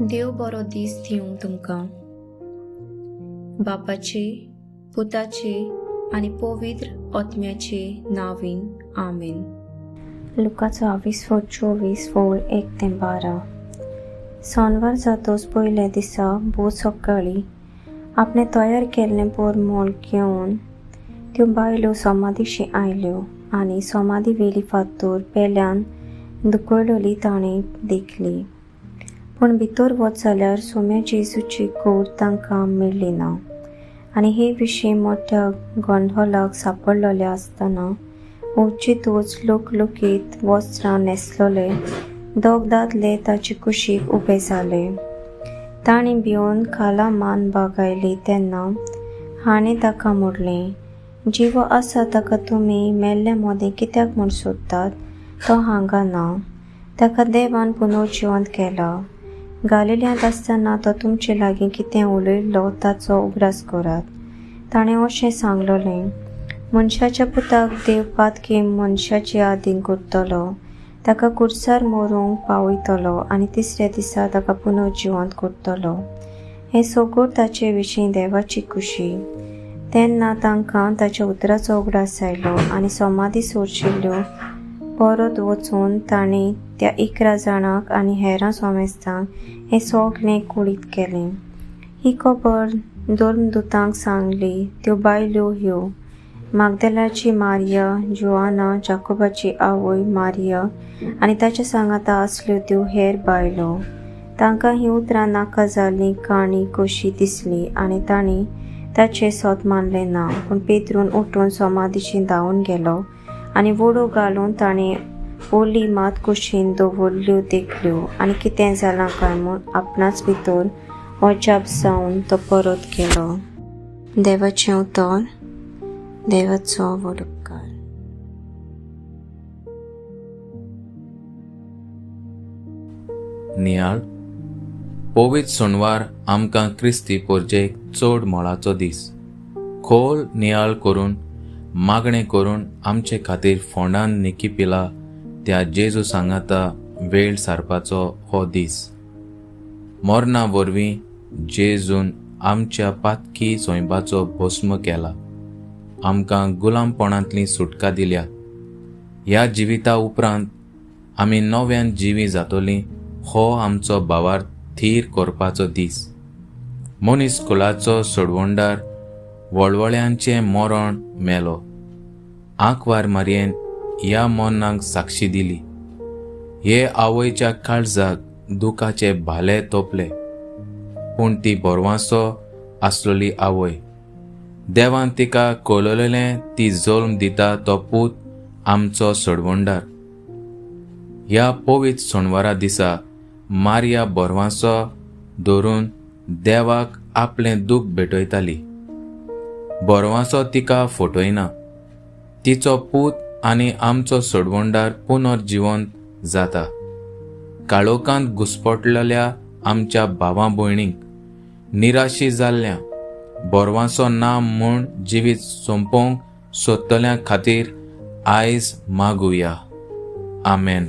देव बरो दीस दिवं तुमकां. बापाचे, पुताचे आनी पवित्र आत्म्याचे नांवीन. आमेन. लुकाचो 24 वोळ 1-12. सोनवार जातोच पयल्या दिसा भोव सकाळी आपणे तयार केल्लें बोरमोल घेवन त्यो बायल्यो समाधीशी आयल्यो आनी समाधी वेली फातोर पेल्यान दुखयलोली ताणें देखली. पूण भितर वच जाल्यार सोम्या जेजूची कूड तांकां मेळ्ळी ना. आनी हे विशीं मोठ्या गोंधळाक सांपडलेले आसतना ओचितूच लोकलोकीत वस्त्रां न्हेसलोले दोग दादले ताचे कुशीक उबे जाले. ताणीं भिवन खाला मान बागायली तेन्ना हाणें ताका म्हणलें, जिवो आसा ताका तुमी मेल्ले मोदें कित्याक म्हूण सोदतात? तो हांगा ना. ताका देवान पुनर्जिवंत केला. गालिल्यांत आसतना तो तुमचे लागीं कितें उलयल्लो ताचो उगडास करात. ताणें अशें सांगलोलें, मनशाच्या पुताक देव पातकी मनशाची आदीन करतलो, ताका कुडसार मरूंक पावयतलो आनी तिसऱ्या दिसा ताका पुनर्जिवंत करतलो. हें सगळें ताचे विशीं देवाची खुशी. तेन्ना तांकां ताच्या उतराचो उगडास जायलो आनी समाधी सोडशिल्ल्यो परत वचून ताणीं त्या 11 जाणांक आनी हेरां सोमेस्तांक हें सगळें कुडीत केलें. ही खबर धर्मदूतांक सांगली. त्यो बायल्यो ह्यो: मागदलाची मारिया, जोआना, जाकोबाची आवय मारिया आनी ताच्या सांगाता आसल्यो त्यो हेर बायलो. तांकां ही उतरां नाका जालीं काणी कशी दिसली आनी तांणी ताचें सोत मानलें ना. पूण पेद्रून उठून समाधीची धांवून गेलो आनी वडो घालून ताणें ओली मात कुशीन दवरल्यो देखल्यो आनी कितें जालां काय म्हूण आपणाच भितर अजाप जावन तो परत गेलो. देवाचें उतर. देवाचो व्हड उपकार. नियाळ. पवित्र सोनवार आमकां क्रिस्ती पोरजेक चड मोलाचो दीस. खोल नियाळ करून मागणें करून आमचे खातीर फोंडान निकी पिला त्या जेजू सांगाता वेळ सारपाचो हो दीस. मोरणा वरवीं जेजून आमच्या पातकी सोयंबाचो भस्म केला. आमकां गुलामपणांतली सुटका दिल्या. ह्या जिविता उपरांत आमी नव्यान जिवी जातोलीं हो आमचो भावार्थ थीर करपाचो दीस. मनीस कुलाचो सोडवंडार वळवळ्यांचें मरण मेलो. आंकवार मारयेन ह्या मोरणाक साक्षी दिली. हे आवयच्या काळजाक दुखाचे भाले तोपले. पूण ती बोरवांसो आसलोली आवय. देवान तिका कळयलेलें ती जल्म दिता तो पूत आमचो सोडवंडार. ह्या पवित्र सोनवारा दिसा मारिया बोरवांसो धरून देवाक आपलें दूख भेटयताली. बोरवांसो तिका फटयना. तिचो पूत आनी आमचो सोडवंडार पुनर्जिवंत जाता. काळोखांत घुस्पटलेल्या आमच्या भावां भयणींक निराशी जाल्ल्या बोरवांचो नाम म्हूण जिवीत सोंपोवंक सोदतल्यां खातीर आयज मागुया. आमेन.